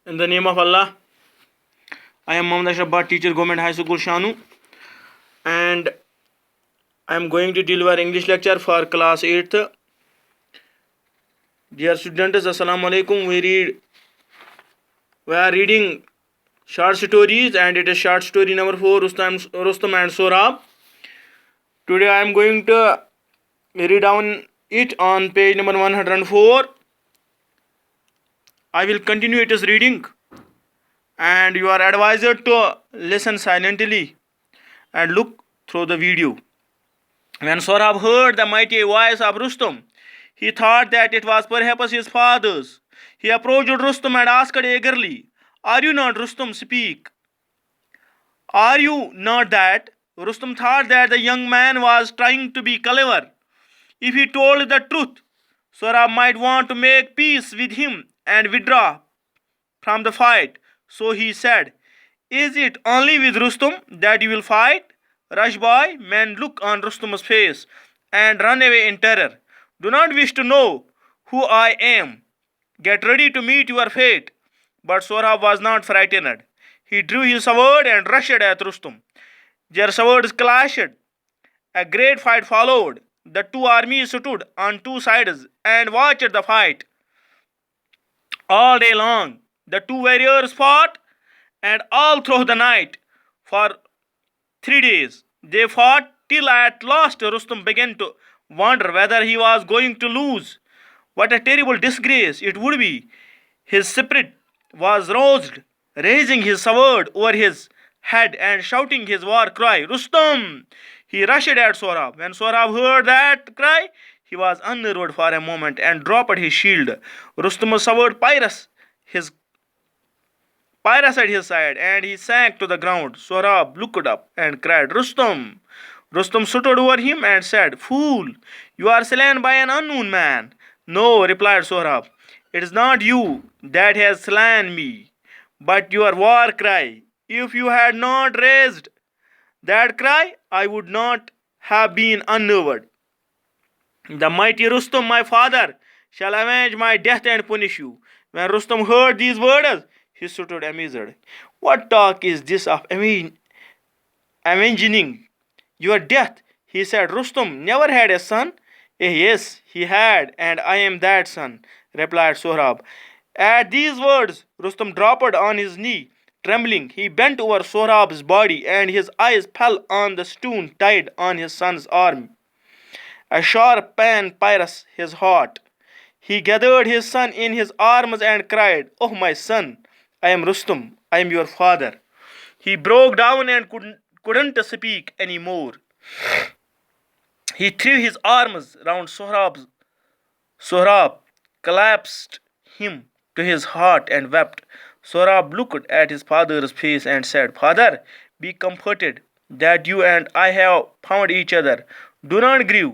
In the name of Allah, I am Mohammad Ashraf Bhatt, teacher, Government High School, Shanu, and I am going to deliver English lecture for class 8th. Dear students, Assalamu alaikum. We are reading short stories, and it is short story number 4, Rustam and Sohrab. Today I am going to read down it on page number 104. I will continue its reading, and you are advised to listen silently and look through the video. When Sohrab heard the mighty voice of Rustam, he thought that it was perhaps his father's. He approached Rustam and asked eagerly, "Are you not Rustam? Speak. Are you not that?" Rustam thought that the young man was trying to be clever. If he told the truth, Sohrab might want to make peace with him and withdraw from the fight. So he said, "Is it only with Rustam that you will fight?" Rush boy, men look on Rustam's face and run away in terror. "Do not wish to know who I am. Get ready to meet your fate." But Sohrab was not frightened. He drew his sword and rushed at Rustam. Their swords clashed. A great fight followed. The two armies stood on two sides and watched the fight. All day long, the two warriors fought, and all through the night. For 3 days, they fought till at last Rustam began to wonder whether he was going to lose. What a terrible disgrace it would be! His spirit was roused, raising his sword over his head and shouting his war cry, "Rustam!" He rushed at Sohrab. When Sohrab heard that cry, he was unnerved for a moment and dropped his shield. Rustam's sword pierced his side, and he sank to the ground. Sohrab looked up and cried, "Rustam!" Rustam stood over him and said, "Fool, you are slain by an unknown man." "No," replied Sohrab, "it is not you that has slain me, but your war cry. If you had not raised that cry, I would not have been unnerved. The mighty Rustam, my father, shall avenge my death and punish you." When Rustam heard these words, he stood amazed. "What talk is this of avenging your death?" he said. "Rustam never had a son." "Yes, he had, and I am that son," replied Sohrab. At these words, Rustam dropped on his knee, trembling. He bent over Sohrab's body, and his eyes fell on the stone tied on his son's arm. A sharp pain pierced his heart. He gathered his son in his arms and cried, "Oh, my son, I am Rustam. I am your father." He broke down and couldn't speak any more. He threw his arms round Sohrab. Sohrab collapsed him to his heart and wept. Sohrab looked at his father's face and said, "Father, be comforted that you and I have found each other. Do not grieve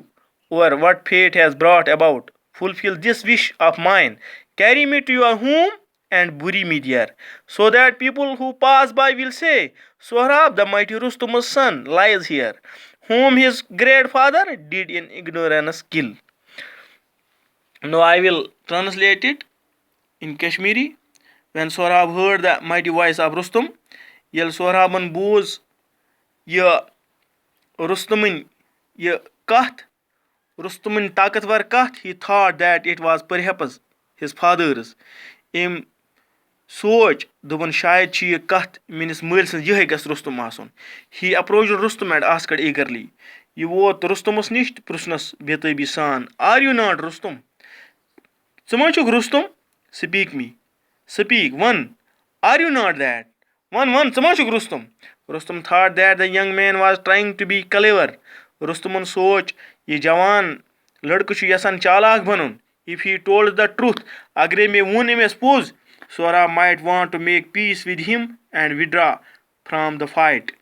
over what fate has brought about. Fulfill this wish of mine. Carry me to your home and bury me there, so that people who pass by will say, 'Sohrab, the mighty Rustam's son, lies here, whom his great father did in ignorance kill.'" Now I will translate it in Kashmiri. When Sohrab heard the mighty voice of Rustam, yel Sohraban boz ye Rustamin ye kath, Rustamin taktvar kath, he thought that it was perhaps his father's. Im soch dopan shayad chi ye kath means möl sin yehe gas Rustam asun. He approached Rustam and asked eagerly. Ye wot Rustam's nish prusnas betabi san, "Are you not Rustam? Samachuk Rustam? Speak me. Speak, one. Are you not that? One, Samachuk Rustam." Rustam thought that the young man was trying to be clever. Rustamun soch, ye jawan ladka chu yasan chalak banun. If he told the truth, agre me won emes pose, Sohrab might want to make peace with him and withdraw from the fight.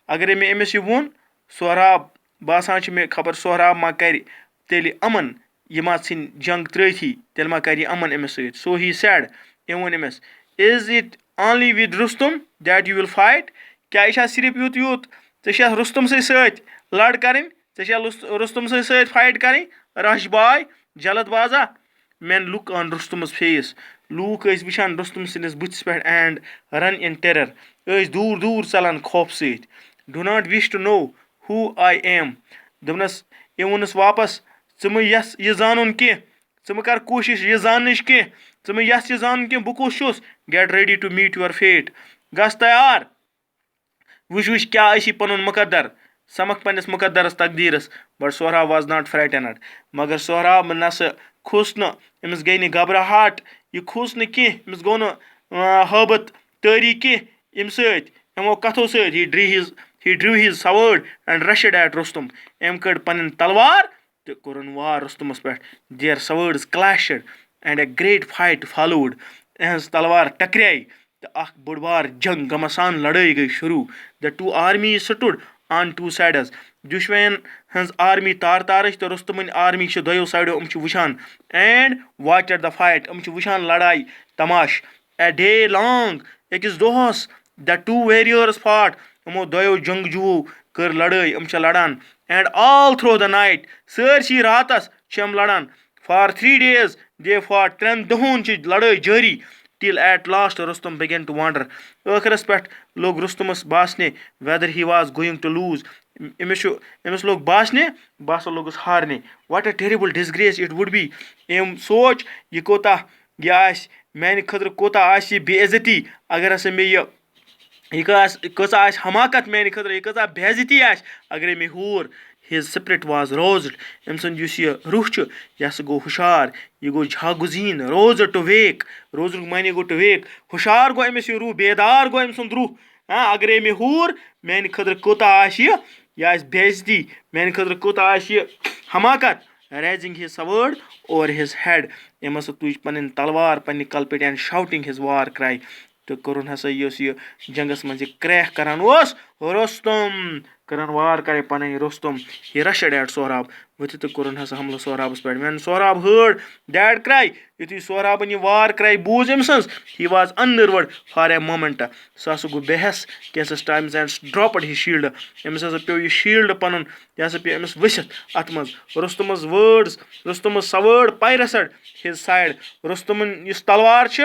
Agre me emes ye won, Sohrab basan ch me khabar Sohrab ma kari teli aman yema sin jang traithi tel ma kari aman emes sait. So he said, emes, "Is it only with Rustam that you will fight? Kya isha sirf yut tsha Rustam se sait lad karin, tsha Rustam se sait fight karin?" Rush boy, jalad baza. Men look on Rustam's face look ٲسۍ وٕچھان رُستُم سٕنٛدِس بٕتھِس پٮ۪ٹھ and run in terror ٲسۍ دوٗر دوٗر ژلان خوفہٕ سۭتۍ. Do not wish to know who I am دوٚپنَس أمۍ ووٚنُس واپس ژٕ مہٕ یژھ یہِ زانُن کینٛہہ ژٕ مہٕ کر کوٗشِش یہِ زاننٕچ کینٛہہ ژٕ مہٕ یژھ یہِ زانُن کینٛہہ بہٕ کُس چھُس get ready to meet your fate گژھ تیار وٕچھ کیٛاہ آسی پنُن مُقدر سمکھ پننِس مُقدرس تقدیٖرس but Sohrab was not frightened مگر سہراب نسا کھوٗژ نہٕ أمِس گٔے نہٕ گبراہٹ یہِ کھوٗژ نہٕ کینٛہہ أمِس گوٚو نہٕ ہٲبت تٲری کینٛہہ اَمہِ سۭتۍ یِمو کتھو سۭتۍ he drew his sword and rushed at Rustam أمۍ کٔڑ پنٕنۍ تلوار تہٕ کوٚرُن وار رُستُمس پٮ۪ٹھ there swords clashed and a great fight followed یِہنٛز تلوار ٹکرایہِ تہٕ اکھ بٔڑ بار جنگ گمسان لڑٲے گٔے شروٗع د ٹوٗ آرمیٖز سٹُڈ آن ٹوٗ سایڈز دُشوین ہٕنٛز آرمی تارٕچ تہٕ رُستُمٕنۍ آرمی چھِ دۄیو سایڈو یِم چھِ وٕچھان and watch at the fight یِم چھِ وٕچھان لڑاے تماش اے ڈے لانگ أکِس دۄہس د ٹوٗ ویریٲرٕس فاٹ یِمو دۄیو جنگجوٗوو کٔر لڑٲے یِم چھِ لڑان and all through the night سٲرسٕے راتس چھِ یِم لڑان فار 3 days دے فاٹ 3 دۄہن چھِ لڑٲے جٲری till at last Rustam begin to wonder ٲخرس پٮ۪ٹھ لوٚگ رُستُمس باسنہِ whether he was going to lose أمِس لوٚگ باسنہِ بہٕ ہسا لوٚگُس ہارنہِ what a terrible disgrace it would be أمۍ سونٛچ یہِ آسہِ میانہِ خٲطرٕ کوٗتاہ آسہِ یہِ بے عزتی اگر ہسا مےٚ یہِ کۭژاہ آسہِ حماقت میانہِ خٲطرٕ یہِ کۭژاہ بے عزتی آسہِ اگرے مےٚ ہور ہِز سپرِٹ واز روزڈ أمۍ سُنٛد یُس یہِ روح چھُ یہِ ہسا گوٚو ہُشار یہِ گوٚو جھاگُزیٖن روزڈ ٹُو ویک روزُک معنی گوٚو ٹُو ویک ہُشار گوٚو أمِس یہِ روح بیدار گوٚو أمۍ سُنٛد روح اگرے مےٚ ہور میانہِ خٲطرٕ کوٗتاہ آسہِ یہِ آسہِ بے عزتی میانہِ خٲطرٕ کوٗتاہ آسہِ یہِ حماقت ریزِنگ ہِز سوٲڈ اوٚور ہِز ہیڈ أمۍ ہسا تُج پنٕنۍ تلوار پننہِ کلہٕ پٮ۪ٹھ اینڈ شاوٹِنگ ہِز وار کرٛاے تہٕ کوٚرُن ہسا یُس یہِ جنگس منٛز یہِ کرٛیک کران اوس رُستُم کٔرٕن وار کرے پنٕنۍ رُستُم ہی رشڈ ایٹ سہراب ؤتھِتھ تہٕ کوٚرُن ہسا حملہٕ سہرابس پٮ۪ٹھ وین سہراب ہٲڈ دیٹ کرٛاے یُتھُے سہرابن یہِ وار کرٛاے بوٗز أمۍ سٕنٛز he was unnerved for a moment سُہ ہسا گوٚو بےٚحٮ۪س کینٛژھس ٹایمس اینڈ ڈراپڈ ہِز شیٖلڈ أمِس ہسا پیوٚو یہِ شیٖلڈ پنُن یہِ ہسا پیوٚو أمِس ؤسِتھ اتھ منٛز رُستُمٕز سوٲڈ پیرسڈ ہِز سایڈ رُستُمن یُس تلوار چھِ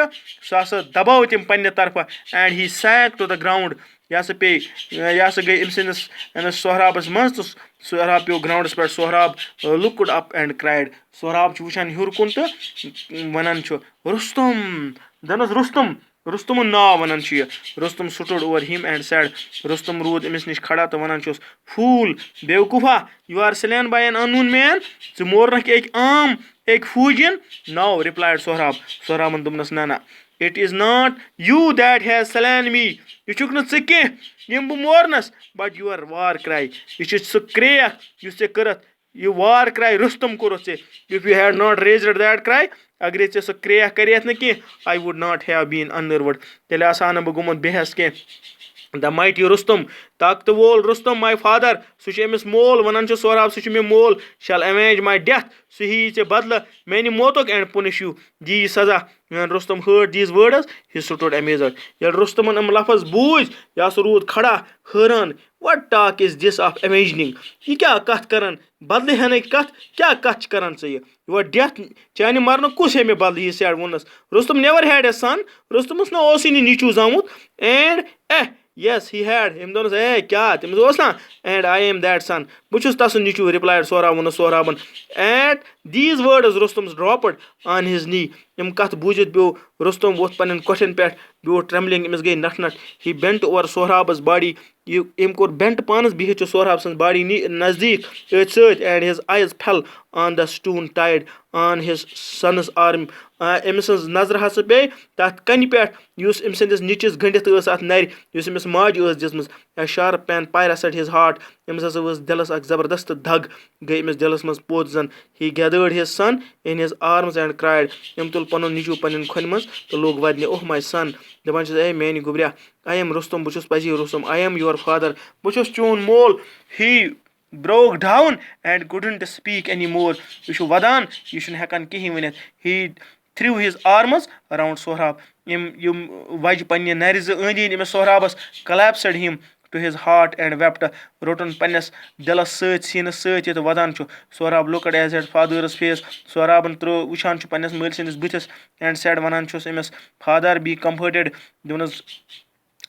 سُہ ہسا دبٲو تٔمۍ پننہِ طرفہٕ and he sank to the ground یہِ ہسا گٔے أمِس سہرابس منٛز تہٕ سہراب پیوٚو گراوُنڈس پٮ۪ٹھ سہراب لُکٕڈ اپ اینڈ کرٛایڈ سہراب چھُ وٕچھان ہیوٚر کُن تہٕ ونان چھُ رُستُم دپنس رُستُمُن ناو ونان چھُ یہِ Rustam stood over him and said Rustam روٗد أمِس نِش کھڑا تہٕ ونان چھُس فوٗل بیوقوٗفا you are slain by an unknown man ژٕ مورنکھ أکۍ فوٗجِین نو رِپلایڈ سہرابن دوٚپنس نہ it is not you that has slain me یہِ چھُکھ نہٕ ژٕ کینٛہہ یِم بہٕ مورنس بٹ یور وار کرٛاے یہِ چھُ سُہ کرٛیکھ یُس ژےٚ کٔرٕتھ یہِ وار کرٛاے رُستُم کوٚرُتھ ژےٚ if you had not raised that cry اگرے ژےٚ سُہ کرٛیکھ کریتھ نہٕ کینٛہہ I would not have been unnerved تیٚلہِ آسہٕ ہا نہٕ بہٕ گوٚمُت بےٚحٮ۪س کینٛہہ د مایٹی رُستُم طاقتہٕ وول رُستُم ماے فادر سُہ چھُ أمِس مول ونان چھُ سہراب سُہ چھُ مےٚ مول شل ایوینج ماے ڈیتھ سُہ ہیٚیہِ ژےٚ بدلہٕ میانہِ موتُک اینڈ پُنِش یوٗ دِی یہِ سزا وین Rustam ہٲڈ these words he سٹُڈ amazed ییٚلہِ رُستُمن یِم لفظ بوٗزۍ یہِ ہسا روٗد کھڑا حٲران what talk is this of imagining یہِ کیٛاہ کتھ کران بدلہٕ ہٮ۪نٕکۍ کتھ کیٛاہ کتھ چھِ کران ژٕ یور ڈیتھ چانہِ مرنُک کُس ہے مےٚ بدلہٕ یہِ sad ووٚننس Rustam never had a سن رُستُمس نہ اوسُے نہٕ نیٚچوٗ زامُت اینڈ یس ہی ہیڈ أمۍ دوٚپنس کیٛاہ تٔمِس اوس نا and I am that son بہٕ چھُس تسُنٛد نیٚچوٗ رِپلایڈ سہراب ووٚنُس سہرابن at these words Rustam's dropped on his knee یِم کتھ بوٗزِتھ پیوٚو رُستُم ووٚتھ پننٮ۪ن کۄٹھٮ۪ن پٮ۪ٹھ بیوٗٹھ ٹرٛمبلِنٛگ أمِس گٔے نٹھ ہی بینٹ اوٚور سہرابس باڈی أمۍ کوٚر بینٹ پانس بِہِتھ چھُ سہراب سٕنٛز باڈی نزدیٖک أتھۍ سۭتۍ and his eyes fell on the stone tied on his son's arm أمۍ سٕنٛز نظرٕ ہسا پیٚیہِ تتھ کنہِ پٮ۪ٹھ یُس أمۍ سٕنٛدِس نیٚچِس گٔنڈِتھ ٲس اتھ نرِ یُس أمِس ماجہِ ٲس دِژمٕژ a sharp pain pierced his heart أمِس ہسا ؤژھ دِلس اکھ زبردست دگ گٔے أمِس دِلس منٛز پوٚت زن he gathered his son in his arms and cried أمۍ تُل پنُن نیٚچوٗ پننٮ۪ن کھۄنہِ منٛز تہٕ لوٚگ ودنہِ اوہ ماے سن دپان چھُس میانہِ گوٚبرا آی ایم رُستُم بہٕ چھُس پزی Rustam I am your father بہٕ چھُس چون مول ہی broke down and couldn't speak anymore یہِ چھُ ودان یہِ چھُنہٕ ہٮ۪کان کِہیٖنۍ ؤنِتھ he threw his arms around Sohrab یِم وجہِ پننہِ نرِ زٕ أنٛدۍ أنٛدۍ أمِس سہرابس collapsed him to his heart and wept. Rotan pannes dilas sۭtۍ सीनس sۭtۍ yet vadan chu. Sohrab looked at his father's face. Sohrabn wushan chu pannes möl sindis buthis and said vanan chus emis, Father, be comforted. Donas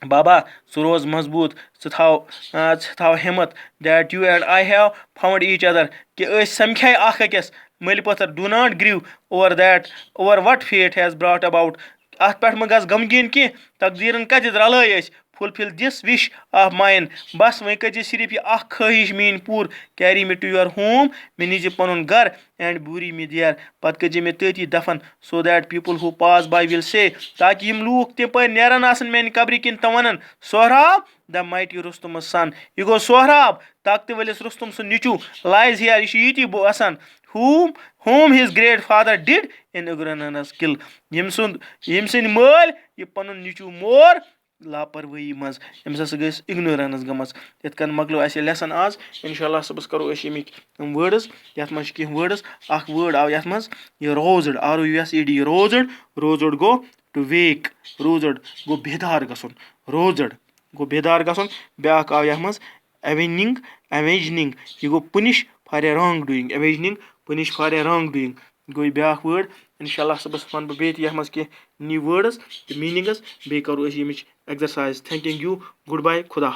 Baba, Suroz Mazboot, Sithav Himmat, that you and I have found each other. Ki samkhai akakes, Melipathar, do not grieve over that, over what fate has brought about. At pet magas gamgin ki, takdiran kadid ralay, fulfill this wish of mine. Bas Venkaji Siripi Akhish mean poor, carry me to your home, Miniji Panun Gar, and bury me there. Patkaji me 30 dafan, so that people who pass by will say, Takim look, Tipa Neranasan men Kabrikin Tamanan, Sohrab, the mighty Rustum's son. You go Sohrab, Taktivalis Rustum's nichu, lies here, Ishiti Boasan, whom his great father did in Ugranana's kill. Yimsin Mul, Yipanun nichu more. लापरवाही मज अम्स हसा गई ignorance गमस यत कन मकलो अस lesson आज इंशाल्लाह सबस करो अस यमिक वर्ड्स यत मज कह वर्ड्स अख वर्ड आव यत मज ये रोज्ड ROUSED रोज्ड गो टू वेक रोज्ड गो बेदार गसन रोज्ड गो बेदार गसन ब्याक आव यत मज अवेंजिंग ये go punish for a wrong doing avenging punish for a wrong doing go backward इंशाल्लाह सबस वन बे यत मज कह न्यू वर्ड्स मीनिंग्स बे करो अस यमिच exercise. Thanking you. Goodbye. Khuda